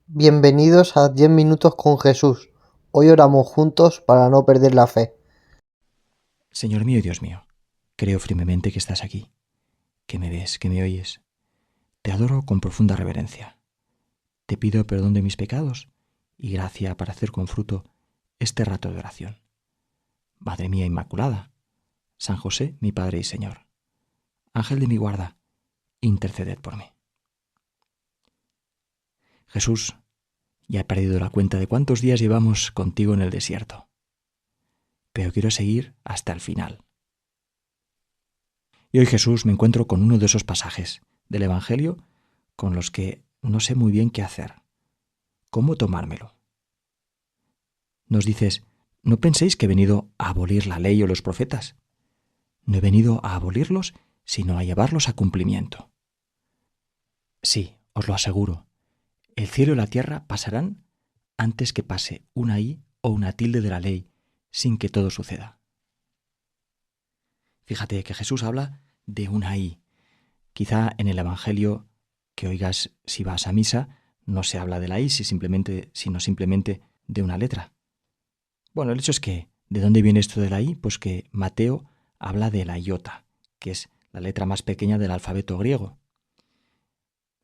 Bienvenidos a 10 minutos con Jesús. Hoy oramos juntos para no perder la fe. Señor mío y Dios mío, creo firmemente que estás aquí, que me ves, que me oyes. Te adoro con profunda reverencia. Te pido perdón de mis pecados y gracia para hacer con fruto este rato de oración. Madre mía Inmaculada, San José, mi Padre y Señor, Ángel de mi guarda, interceded por mí. Jesús, ya he perdido la cuenta de cuántos días llevamos contigo en el desierto, pero quiero seguir hasta el final. Y hoy, Jesús, me encuentro con uno de esos pasajes del Evangelio con los que no sé muy bien qué hacer, cómo tomármelo. Nos dices: no penséis que he venido a abolir la ley o los profetas. No he venido a abolirlos, sino a llevarlos a cumplimiento. Sí, os lo aseguro, el cielo y la tierra pasarán antes que pase una i o una tilde de la ley, sin que todo suceda. Fíjate que Jesús habla de una i. Quizá en el Evangelio que oigas si vas a misa no se habla de la i, sino simplemente de una letra. Bueno, el hecho es que, ¿de dónde viene esto de la I? Pues que Mateo habla de la iota, que es la letra más pequeña del alfabeto griego.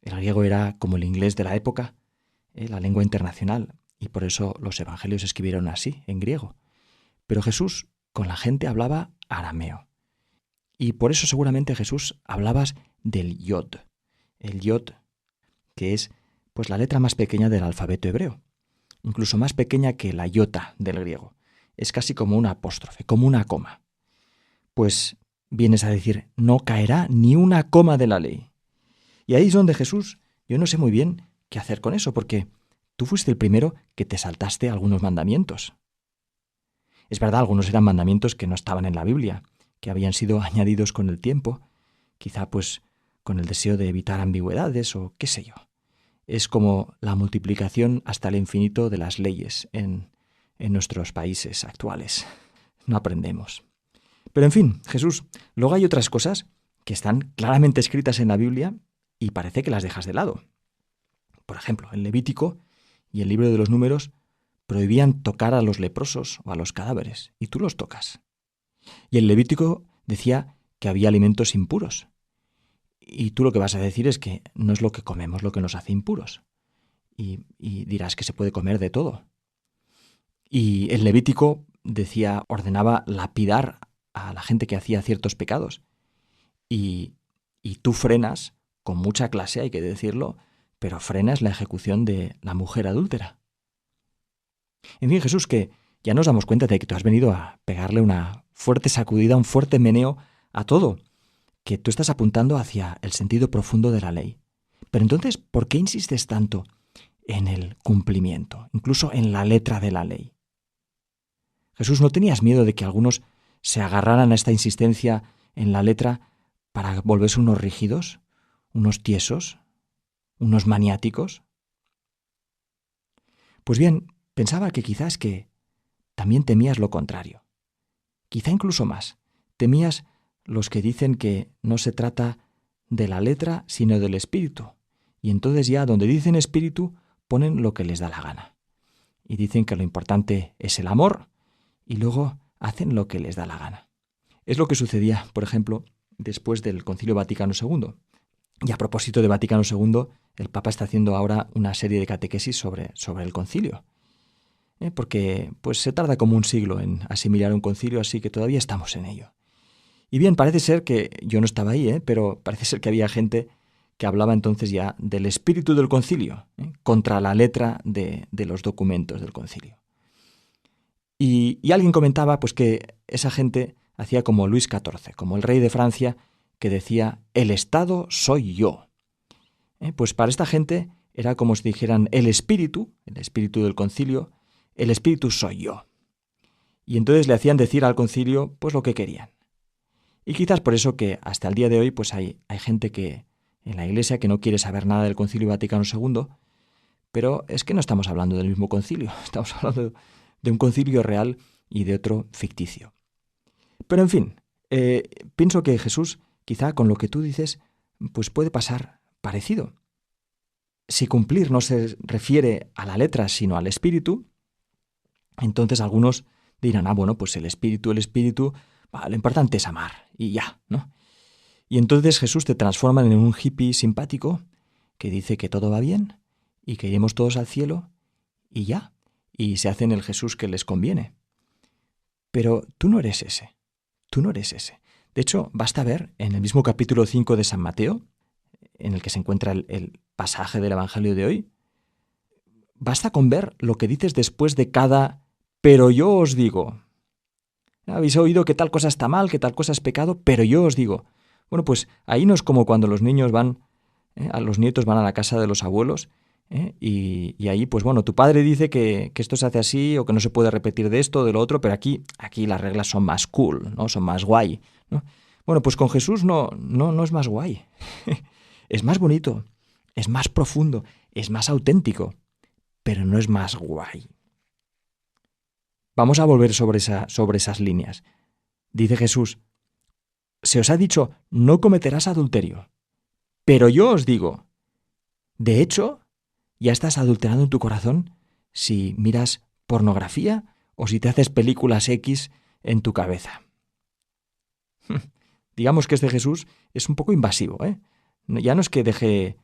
El griego era como el inglés de la época, la lengua internacional, y por eso los evangelios se escribieron así, en griego. Pero Jesús con la gente hablaba arameo. Y por eso seguramente Jesús hablabas del yod. El yod, que es pues la letra más pequeña del alfabeto hebreo, incluso más pequeña que la iota del griego. Es casi como una apóstrofe, como una coma. Pues vienes a decir: no caerá ni una coma de la ley. Y ahí es donde Jesús, yo no sé muy bien qué hacer con eso, porque tú fuiste el primero que te saltaste algunos mandamientos. Es verdad, algunos eran mandamientos que no estaban en la Biblia, que habían sido añadidos con el tiempo, quizá pues con el deseo de evitar ambigüedades o qué sé yo. Es como la multiplicación hasta el infinito de las leyes en nuestros países actuales. No aprendemos. Pero en fin, Jesús, luego hay otras cosas que están claramente escritas en la Biblia y parece que las dejas de lado. Por ejemplo, el Levítico y el libro de los Números prohibían tocar a los leprosos o a los cadáveres, y tú los tocas. Y el Levítico decía que había alimentos impuros, y tú lo que vas a decir es que no es lo que comemos lo que nos hace impuros, y dirás que se puede comer de todo. Y el Levítico decía, ordenaba lapidar a la gente que hacía ciertos pecados, y, y tú frenas, con mucha clase hay que decirlo, pero frenas la ejecución de la mujer adúltera. En fin, Jesús, que ya nos damos cuenta de que tú has venido a pegarle una fuerte sacudida, un fuerte meneo a todo, que tú estás apuntando hacia el sentido profundo de la ley. Pero entonces, ¿por qué insistes tanto en el cumplimiento, incluso en la letra de la ley? Jesús, ¿no tenías miedo de que algunos se agarraran a esta insistencia en la letra para volverse unos rígidos, unos tiesos, unos maniáticos? Pues bien, pensaba que quizás que también temías lo contrario, quizá incluso más. Temías los que dicen que no se trata de la letra, sino del espíritu. Y entonces ya donde dicen espíritu, ponen lo que les da la gana. Y dicen que lo importante es el amor, y luego hacen lo que les da la gana. Es lo que sucedía, por ejemplo, después del Concilio Vaticano II. Y a propósito de Vaticano II, el Papa está haciendo ahora una serie de catequesis sobre el concilio. Porque pues se tarda como un siglo en asimilar un concilio, así que todavía estamos en ello. Y bien, parece ser que, yo no estaba ahí, pero parece ser que había gente que hablaba entonces ya del espíritu del concilio, contra la letra de los documentos del concilio. Y alguien comentaba pues que esa gente hacía como Luis XIV, como el rey de Francia, que decía: el Estado soy yo. Pues para esta gente era como si dijeran el espíritu del concilio, el espíritu soy yo. Y entonces le hacían decir al concilio pues lo que querían. Y quizás por eso que hasta el día de hoy pues hay gente que en la Iglesia que no quiere saber nada del Concilio Vaticano II, pero es que no estamos hablando del mismo concilio, estamos hablando de un concilio real y de otro ficticio. Pero en fin, pienso que Jesús, quizá con lo que tú dices, pues puede pasar parecido. si cumplir no se refiere a la letra, sino al espíritu, entonces algunos dirán, bueno, pues el espíritu, lo importante es amar, y ya, ¿no? Y entonces Jesús te transforma en un hippie simpático que dice que todo va bien y que iremos todos al cielo y ya, y se hacen el Jesús que les conviene. Pero tú no eres ese, tú no eres ese. De hecho, basta ver en el mismo capítulo 5 de San Mateo, en el que se encuentra el pasaje del Evangelio de hoy, basta con ver lo que dices después de cada pero yo os digo. Habéis oído que tal cosa está mal, que tal cosa es pecado, pero yo os digo. Bueno, pues ahí no es como cuando los niños los nietos van a la casa de los abuelos, y ahí, pues bueno, tu padre dice que esto se hace así o que no se puede repetir de esto o de lo otro, pero aquí las reglas son más cool, ¿no? Son más guay, ¿no? Bueno, pues con Jesús no es más guay. Es más bonito, es más profundo, es más auténtico, pero no es más guay. Vamos a volver sobre esas líneas. Dice Jesús, se os ha dicho, no cometerás adulterio. Pero yo os digo, de hecho, ya estás adulterando en tu corazón si miras pornografía o si te haces películas X en tu cabeza. Digamos que este Jesús es un poco invasivo, ¿eh? Ya no es que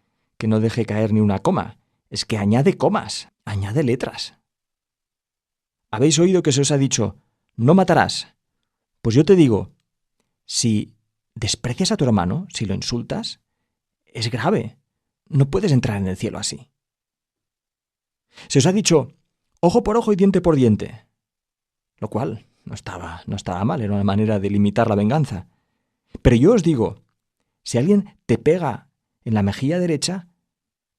no deje caer ni una coma, es que añade comas, añade letras. Habéis oído que se os ha dicho, no matarás. Pues yo te digo, si desprecias a tu hermano, si lo insultas, es grave. No puedes entrar en el cielo así. Se os ha dicho, ojo por ojo y diente por diente. Lo cual no estaba mal, era una manera de limitar la venganza. Pero yo os digo, si alguien te pega en la mejilla derecha,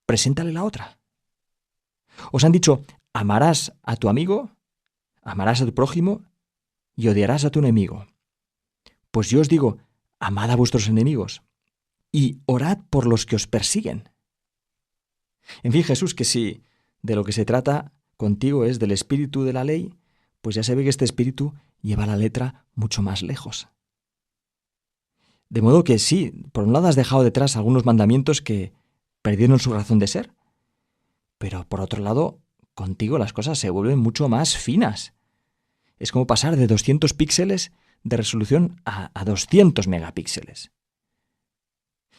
preséntale la otra. Os han dicho, amarás a tu amigo, amarás a tu prójimo y odiarás a tu enemigo. Pues yo os digo, amad a vuestros enemigos y orad por los que os persiguen. En fin, Jesús, que si de lo que se trata contigo es del espíritu de la ley, pues ya se ve que este espíritu lleva la letra mucho más lejos. De modo que sí, por un lado has dejado detrás algunos mandamientos que perdieron su razón de ser, pero por otro lado, contigo las cosas se vuelven mucho más finas. Es como pasar de 200 píxeles de resolución a 200 megapíxeles.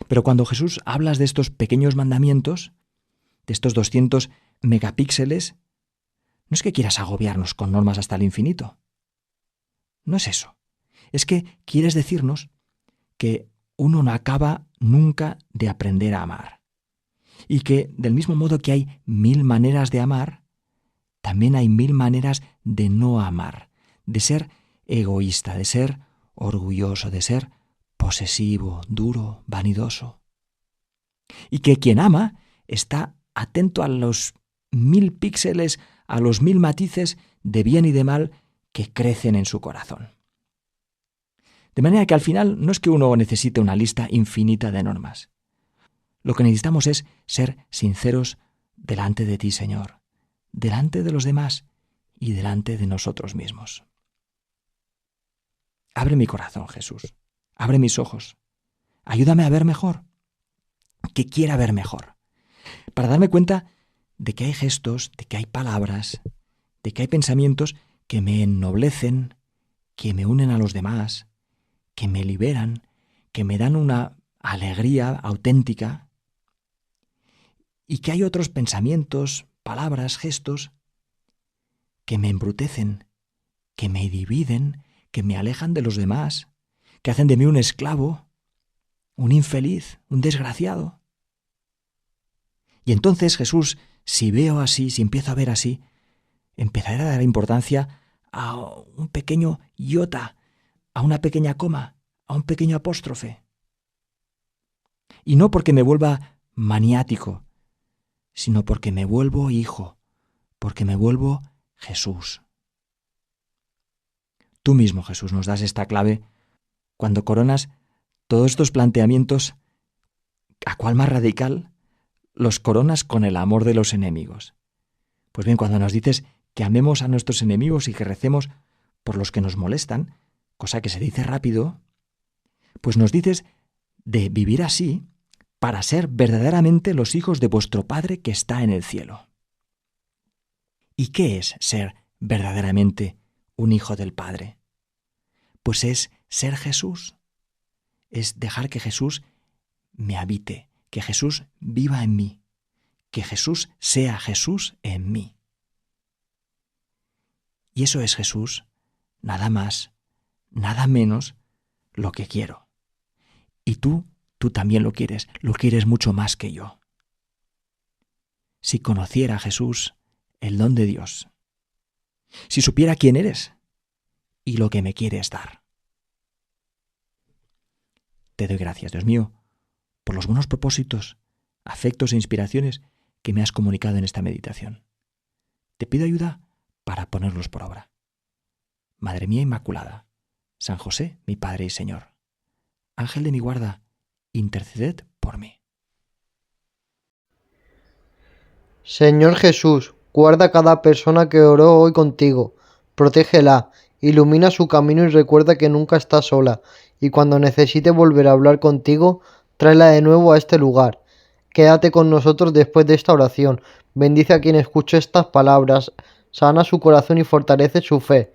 Pero cuando Jesús hablas de estos pequeños mandamientos, de estos 200 megapíxeles, no es que quieras agobiarnos con normas hasta el infinito. No es eso. Es que quieres decirnos que uno no acaba nunca de aprender a amar. Y que del mismo modo que hay 1000 maneras de amar, también hay 1000 maneras de no amar, de ser egoísta, de ser orgulloso, de ser posesivo, duro, vanidoso. Y que quien ama está atento a los 1000 píxeles, a los 1000 matices de bien y de mal que crecen en su corazón. De manera que al final no es que uno necesite una lista infinita de normas. Lo que necesitamos es ser sinceros delante de ti, Señor, delante de los demás y delante de nosotros mismos. Abre mi corazón, Jesús. Abre mis ojos. Ayúdame a ver mejor. Que quiera ver mejor. Para darme cuenta de que hay gestos, de que hay palabras, de que hay pensamientos que me ennoblecen, que me unen a los demás, que me liberan, que me dan una alegría auténtica, y que hay otros pensamientos, palabras, gestos que me embrutecen, que me dividen, que me alejan de los demás, que hacen de mí un esclavo, un infeliz, un desgraciado. Y entonces, Jesús, si veo así, si empiezo a ver así, empezaré a dar importancia a un pequeño iota, a una pequeña coma, a un pequeño apóstrofe. Y no porque me vuelva maniático, sino porque me vuelvo hijo, porque me vuelvo Jesús. Tú mismo, Jesús, nos das esta clave cuando coronas todos estos planteamientos, ¿a cuál más radical? Los coronas con el amor de los enemigos. Pues bien, cuando nos dices que amemos a nuestros enemigos y que recemos por los que nos molestan, cosa que se dice rápido, pues nos dices de vivir así para ser verdaderamente los hijos de vuestro Padre que está en el cielo. ¿Y qué es ser verdaderamente un hijo del Padre? Pues es ser Jesús, es dejar que Jesús me habite, que Jesús viva en mí, que Jesús sea Jesús en mí. Y eso es Jesús, nada más, nada menos lo que quiero. Y tú también lo quieres mucho más que yo. Si conociera a Jesús, el don de Dios, si supiera quién eres y lo que me quieres dar. Te doy gracias, Dios mío, por los buenos propósitos, afectos e inspiraciones que me has comunicado en esta meditación. Te pido ayuda para ponerlos por obra. Madre mía Inmaculada, San José, mi Padre y Señor, Ángel de mi guarda, interceded por mí. Señor Jesús, guarda a cada persona que oró hoy contigo, protégela, ilumina su camino y recuerda que nunca está sola, y cuando necesite volver a hablar contigo, tráela de nuevo a este lugar. Quédate con nosotros después de esta oración, bendice a quien escuche estas palabras, sana su corazón y fortalece su fe,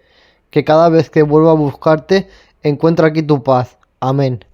que cada vez que vuelva a buscarte, encuentre aquí tu paz. Amén.